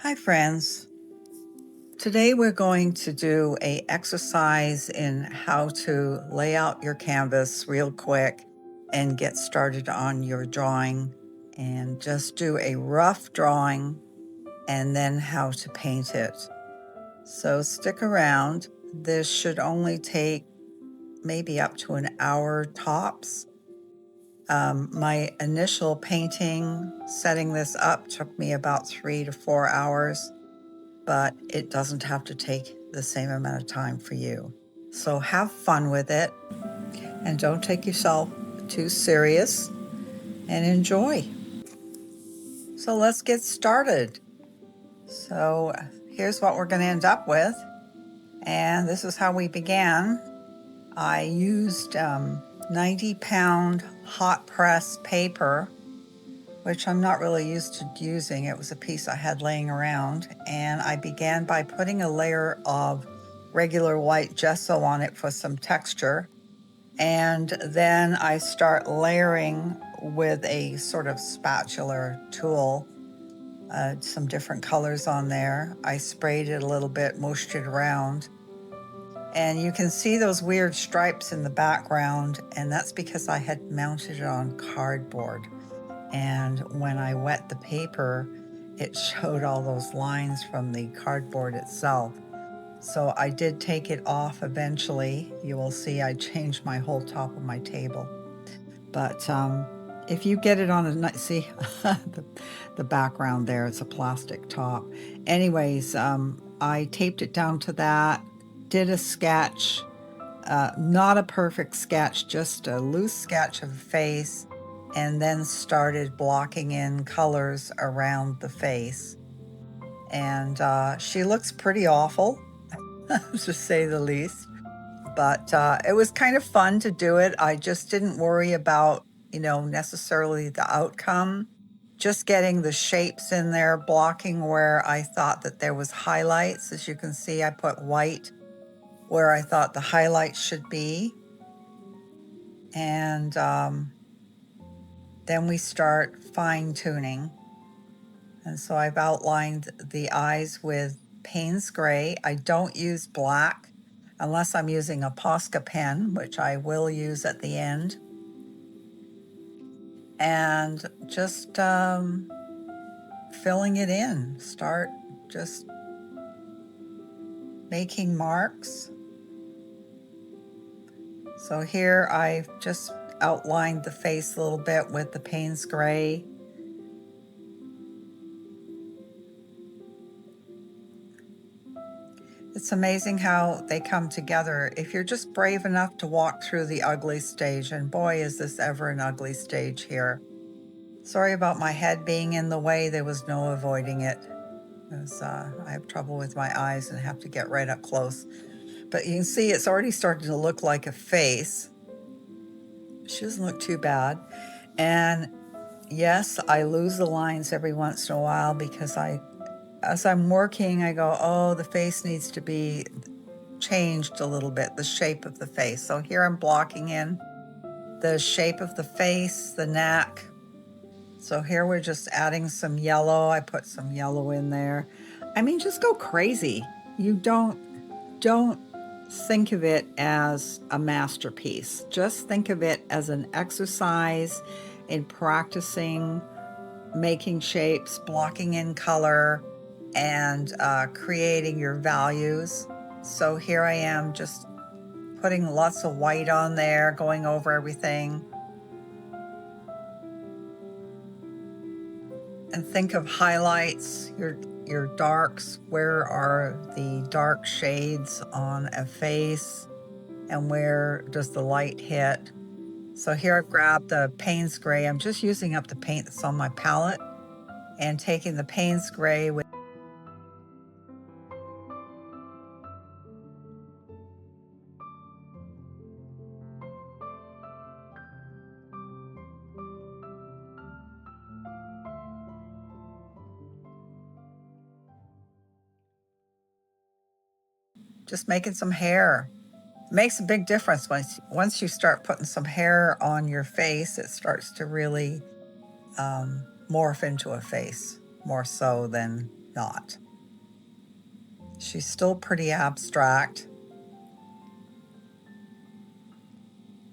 Hi friends. Today we're going to do an exercise in how to lay out your canvas real quick and get started on your drawing, and just do a rough drawing and then how to paint it. So stick around. This should only take maybe up to an hour tops. My initial painting, setting this up, took me about 3 to 4 hours. But it doesn't have to take the same amount of time for you. So have fun with it and don't take yourself too serious, and enjoy. So let's get started. So here's what we're going to end up with. And this is how we began. I used 90-pound hot press paper, which I'm not really used to using. It was a piece I had laying around, and I began by putting a layer of regular white gesso on it for some texture, and then I start layering with a sort of spatula tool, some different colors on there. I sprayed it a little bit, mushed it around, and you can see those weird stripes in the background, and that's because I had mounted it on cardboard. And when I wet the paper, it showed all those lines from the cardboard itself. So I did take it off eventually. You will see I changed my whole top of my table. But if you get it on a, see the background there, it's a plastic top. Anyways, I taped it down to that, did a sketch, not a perfect sketch, just a loose sketch of a face, and then started blocking in colors around the face. And she looks pretty awful, to say the least. But it was kind of fun to do it. I just didn't worry about, necessarily the outcome. Just getting the shapes in there, blocking where I thought that there was highlights. As you can see, I put white where I thought the highlights should be. And then we start fine-tuning. And so I've outlined the eyes with Payne's gray. I don't use black unless I'm using a Posca pen, which I will use at the end. And just filling it in. Start just making marks. So here I've just outlined the face a little bit with the Payne's gray. It's amazing how they come together if you're just brave enough to walk through the ugly stage, and boy, is this ever an ugly stage here. Sorry about my head being in the way. There was no avoiding it, because I have trouble with my eyes and have to get right up close. But you can see it's already starting to look like a face. She doesn't look too bad. And yes, I lose the lines every once in a while because as I'm working, I go, oh, the face needs to be changed a little bit, the shape of the face. So here I'm blocking in the shape of the face, the neck. So here we're just adding some yellow. I put some yellow in there. I mean, just go crazy. You don't think of it as a masterpiece. Just think of it as an exercise in practicing making shapes, blocking in color, and creating your values. So here I am just putting lots of white on there, going over everything. And think of highlights, your darks. Where are the dark shades on a face, and where does the light hit? So here I've grabbed the Payne's gray. I'm just using up the paint that's on my palette and taking the Payne's gray with just making some hair. It makes a big difference once you start putting some hair on your face. It starts to really morph into a face, more so than not. She's still pretty abstract.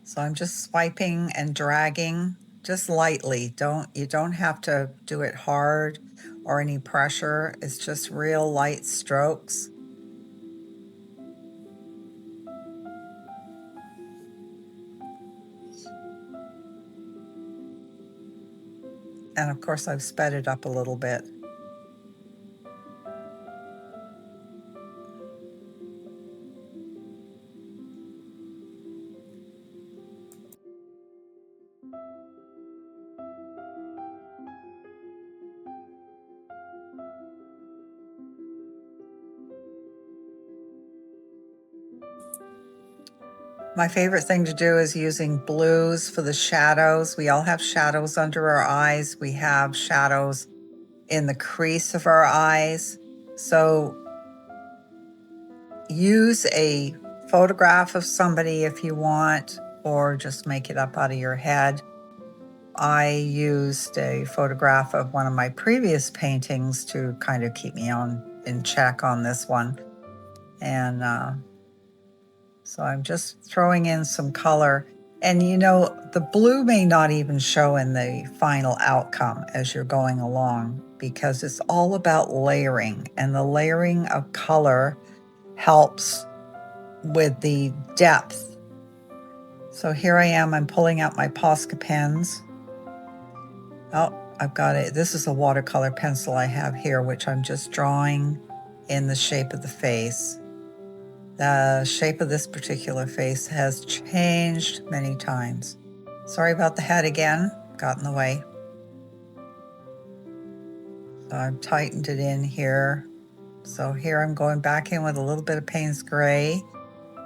So I'm just swiping and dragging just lightly. You don't have to do it hard or any pressure. It's just real light strokes. And of course I've sped it up a little bit. My favorite thing to do is using blues for the shadows. We all have shadows under our eyes. We have shadows in the crease of our eyes. So use a photograph of somebody if you want, or just make it up out of your head. I used a photograph of one of my previous paintings to kind of keep me in check on this one. And so I'm just throwing in some color. And you know, the blue may not even show in the final outcome as you're going along, because it's all about layering, and the layering of color helps with the depth. So here I am, I'm pulling out my Posca pens. Oh, I've got it. This is a watercolor pencil I have here, which I'm just drawing in the shape of the face. The shape of this particular face has changed many times. Sorry about the head again, got in the way. So I've tightened it in here. So here I'm going back in with a little bit of Payne's Gray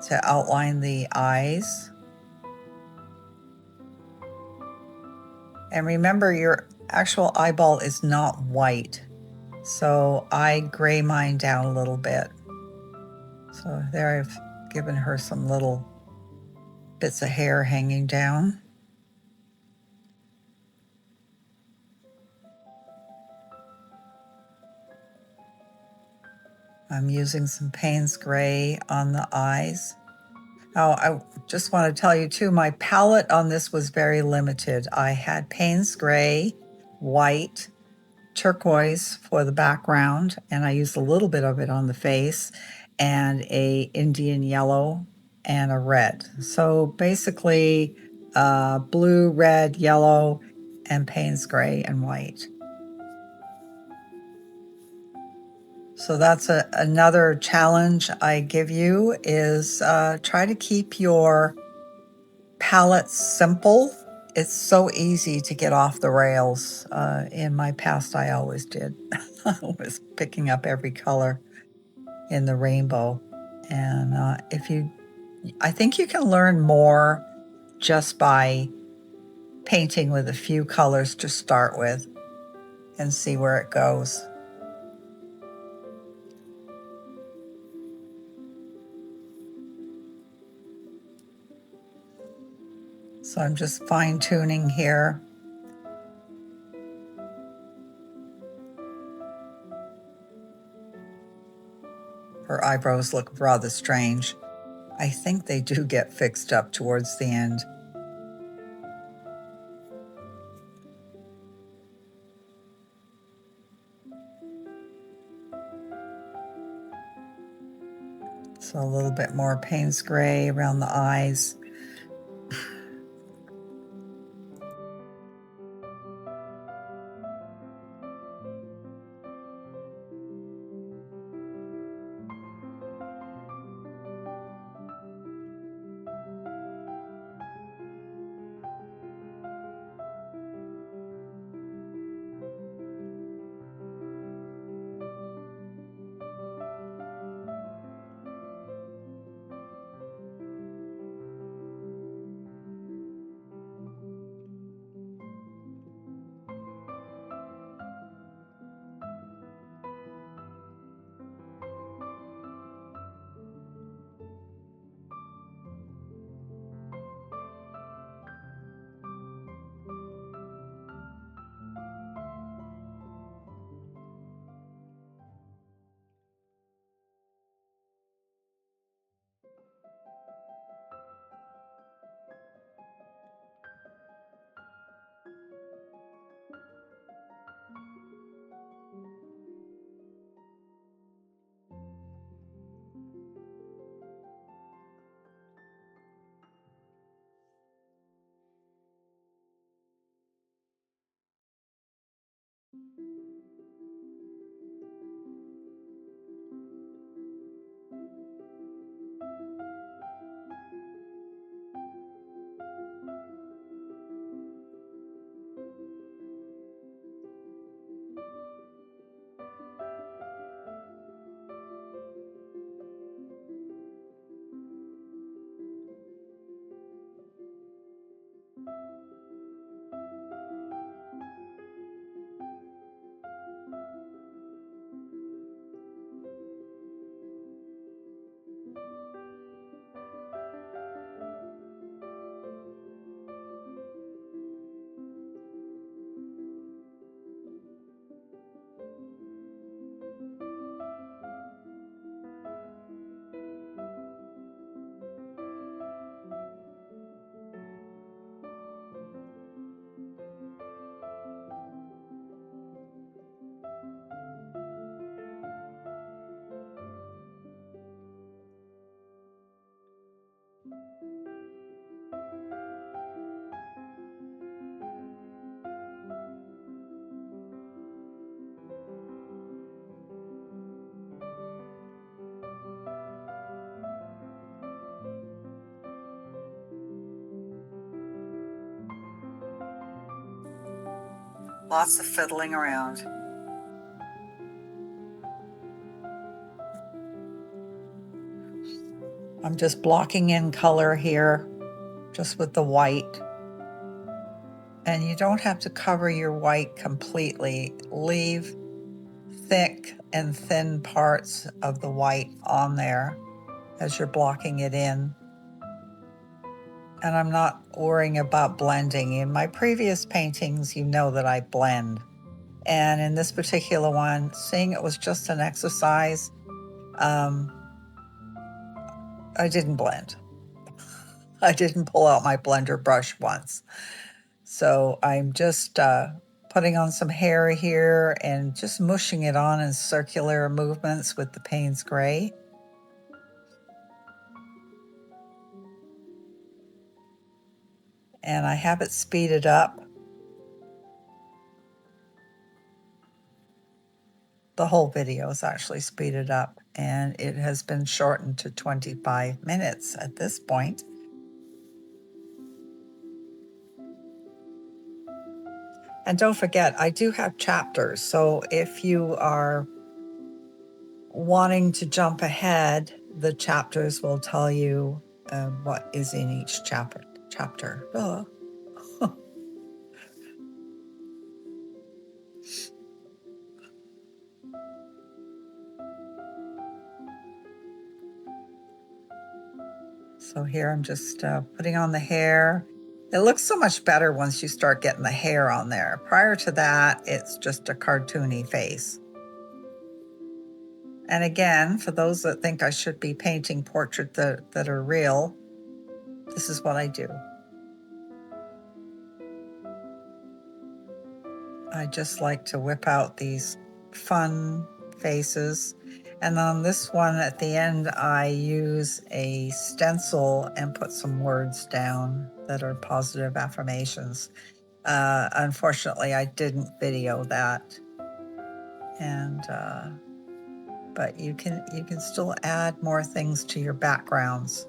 to outline the eyes. And remember, your actual eyeball is not white. So I gray mine down a little bit. So there I've given her some little bits of hair hanging down. I'm using some Payne's Gray on the eyes. Oh, I just want to tell you too, my palette on this was very limited. I had Payne's Gray, white, turquoise for the background, and I used a little bit of it on the face, and a Indian yellow and a red. So basically blue, red, yellow, and Payne's Gray and white. So that's another challenge I give you is try to keep your palette simple. It's so easy to get off the rails. In my past, I always did. I was picking up every color in the rainbow. And I think you can learn more just by painting with a few colors to start with and see where it goes. So I'm just fine tuning here. Her eyebrows look rather strange. I think they do get fixed up towards the end. So a little bit more Payne's Gray around the eyes. Lots of fiddling around. I'm just blocking in color here, just with the white. And you don't have to cover your white completely. Leave thick and thin parts of the white on there as you're blocking it in. And I'm not worrying about blending. In my previous paintings, you know that I blend. And in this particular one, seeing it was just an exercise, I didn't blend. I didn't pull out my blender brush once. So I'm just putting on some hair here and just mushing it on in circular movements with the Payne's Gray. And I have it speeded up. The whole video is actually speeded up, and it has been shortened to 25 minutes at this point. And don't forget, I do have chapters. So if you are wanting to jump ahead, the chapters will tell you what is in each chapter. Duh. So here I'm just putting on the hair. It looks so much better once you start getting the hair on there. Prior to that, it's just a cartoony face. And again, for those that think I should be painting portraits that are real, this is what I do. I just like to whip out these fun faces. And on this one at the end, I use a stencil and put some words down that are positive affirmations. Unfortunately, I didn't video that. And but you can still add more things to your backgrounds.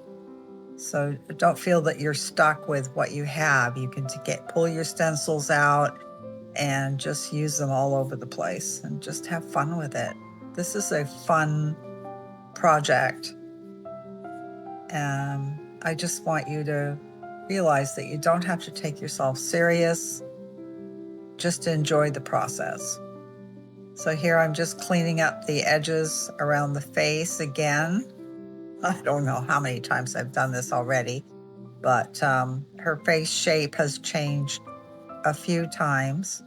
So don't feel that you're stuck with what you have. You can pull your stencils out and just use them all over the place and just have fun with it. This is a fun project. I just want you to realize that you don't have to take yourself serious. Just enjoy the process. So here I'm just cleaning up the edges around the face again. I don't know how many times I've done this already, but her face shape has changed a few times.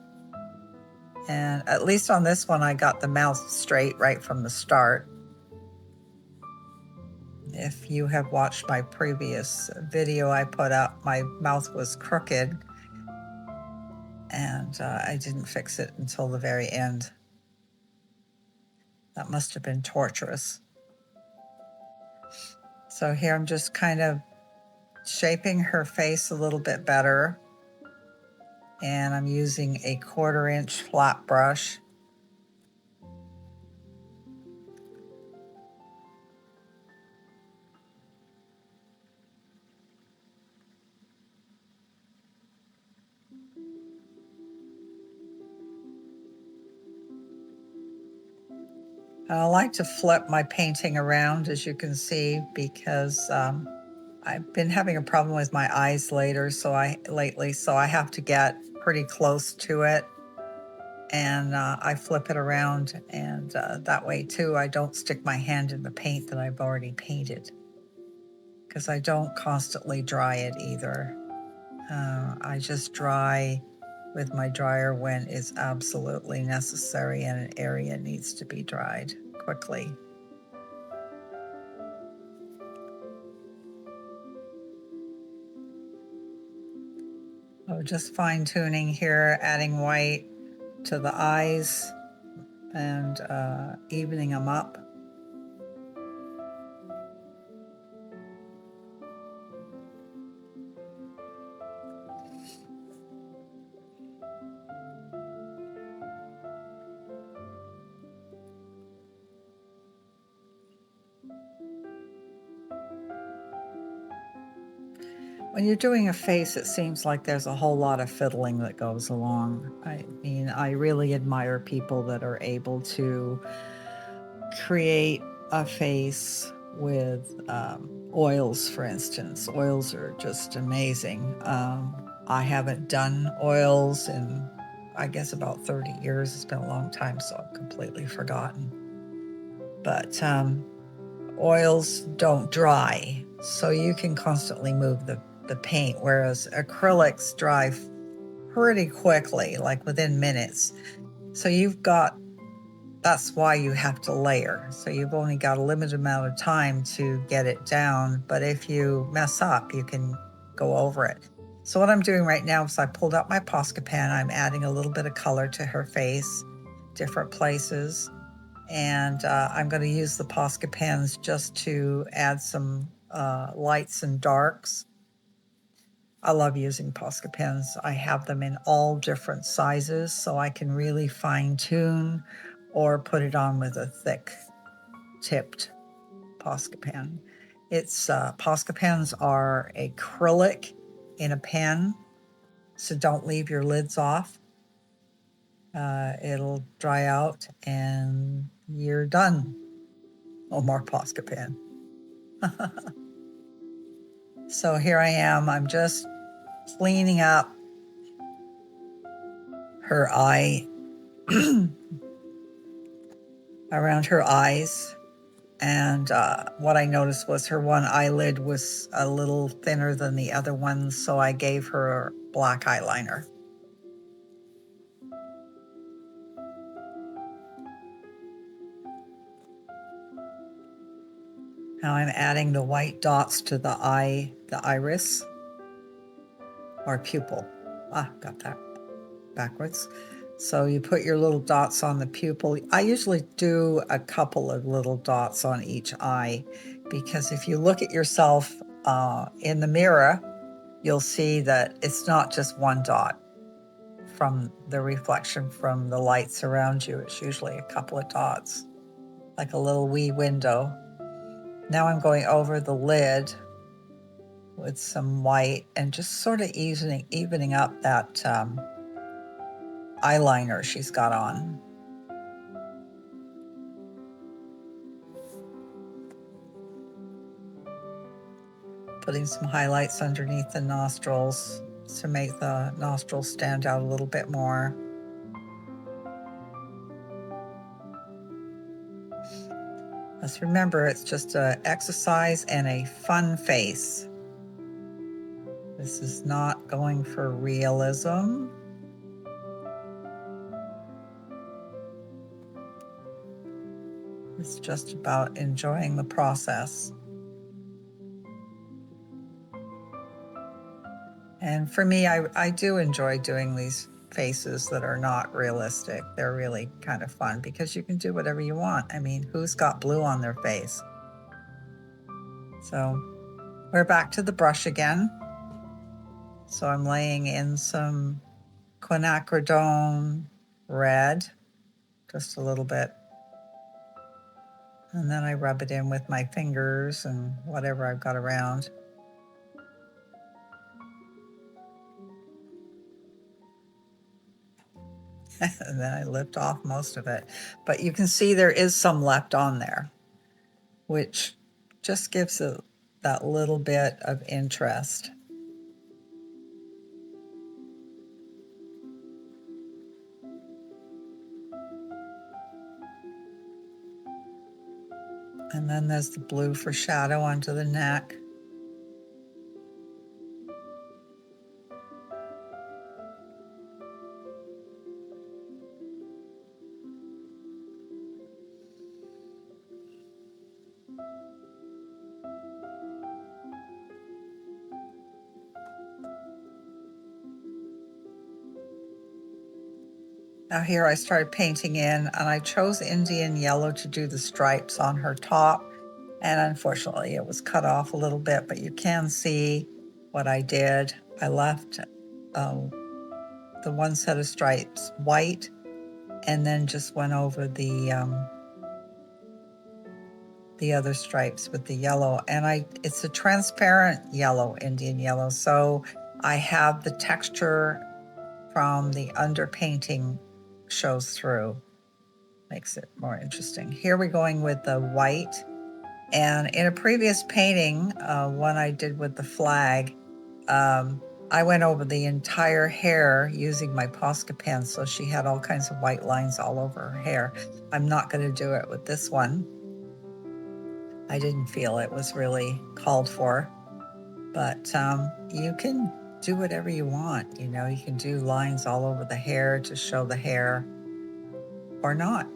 And at least on this one, I got the mouth straight right from the start. If you have watched my previous video I put up, my mouth was crooked, and I didn't fix it until the very end. That must have been torturous. So here I'm just kind of shaping her face a little bit better. And I'm using a 1/4 inch flat brush. And I like to flip my painting around, as you can see, because I've been having a problem with my eyes lately, so I have to get pretty close to it. And I flip it around, and that way too, I don't stick my hand in the paint that I've already painted, because I don't constantly dry it either. I just dry with my dryer when it's absolutely necessary and an area needs to be dried quickly. So just fine tuning here, adding white to the eyes and evening them up. When you're doing a face, it seems like there's a whole lot of fiddling that goes along. I mean, I really admire people that are able to create a face with oils, for instance. Oils are just amazing. I haven't done oils in, I guess, about 30 years. It's been a long time, so I've completely forgotten. But oils don't dry, so you can constantly move the paint, whereas acrylics dry pretty quickly, like within minutes. So that's why you have to layer. So you've only got a limited amount of time to get it down, but if you mess up, you can go over it. So what I'm doing right now is I pulled out my Posca pen. I'm adding a little bit of color to her face, different places. And I'm going to use the Posca pens just to add some lights and darks. I love using Posca pens. I have them in all different sizes, so I can really fine tune or put it on with a thick tipped Posca pen. Posca pens are acrylic in a pen, so don't leave your lids off. It'll dry out and you're done. No more Posca pen. So here I am. I'm just cleaning up her eye, around her eyes. And what I noticed was her one eyelid was a little thinner than the other ones, so I gave her black eyeliner. Now I'm adding the white dots to the iris, or pupil. Got that backwards. So you put your little dots on the pupil. I usually do a couple of little dots on each eye, because if you look at yourself in the mirror, you'll see that it's not just one dot from the reflection from the lights around you. It's usually a couple of dots, like a little wee window. Now I'm going over the lid with some white and just sort of evening up that eyeliner she's got on. Putting some highlights underneath the nostrils to make the nostrils stand out a little bit more. Let's remember, it's just an exercise and a fun face. This is not going for realism. It's just about enjoying the process. And for me, I do enjoy doing these faces that are not realistic. They're really kind of fun because you can do whatever you want. I mean, who's got blue on their face? So we're back to the brush again. So I'm laying in some quinacridone red, just a little bit. And then I rub it in with my fingers and whatever I've got around. And then I lift off most of it. But you can see there is some left on there, which just gives it that little bit of interest. And then there's the blue for shadow onto the neck. Now here I started painting in, and I chose Indian yellow to do the stripes on her top. And unfortunately it was cut off a little bit, but you can see what I did. I left the one set of stripes white, and then just went over the the other stripes with the yellow. And it's a transparent yellow, Indian yellow. So I have the texture from the underpainting shows through. Makes it more interesting. Here we're going with the white. And in a previous painting, one I did with the flag, I went over the entire hair using my Posca pen, so she had all kinds of white lines all over her hair. I'm not going to do it with this one. I didn't feel it was really called for, but you can do whatever you want. You know, you can do lines all over the hair to show the hair or not.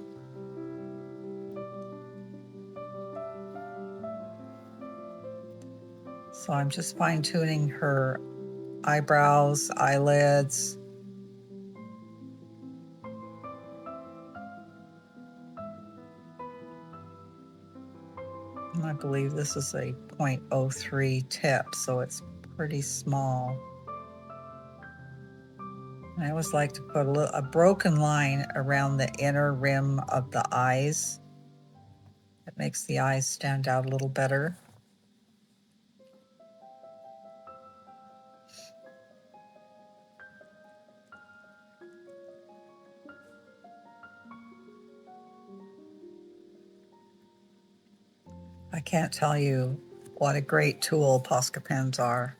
So I'm just fine-tuning her eyebrows, eyelids. And I believe this is a 0.03 tip, so it's pretty small. I always like to put a broken line around the inner rim of the eyes. It makes the eyes stand out a little better. I can't tell you what a great tool Posca pens are.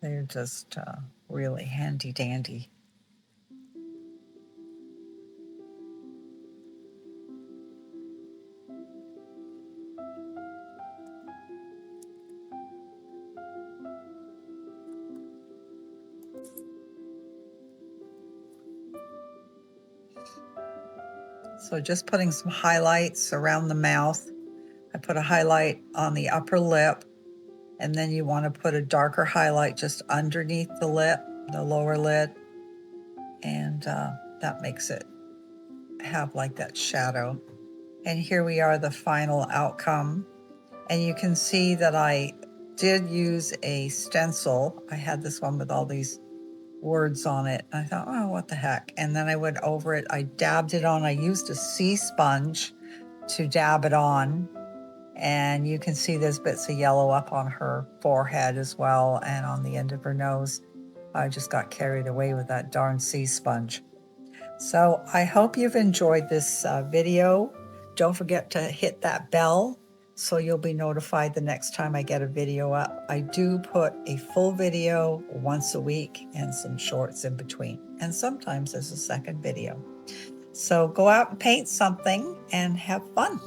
They're just really handy dandy. So just putting some highlights around the mouth. I put a highlight on the upper lip, and then you want to put a darker highlight just underneath the lip, the lower lid, and that makes it have like that shadow. And here we are, the final outcome. And you can see that I did use a stencil. I had this one with all these words on it. I thought, oh, what the heck? And then I went over it. I dabbed it on. I used a sea sponge to dab it on. And you can see there's bits of yellow up on her forehead as well, and on the end of her nose. I just got carried away with that darn sea sponge. So I hope you've enjoyed this video. Don't forget to hit that bell so you'll be notified the next time I get a video up. I do put a full video once a week and some shorts in between. And sometimes there's a second video. So go out and paint something and have fun.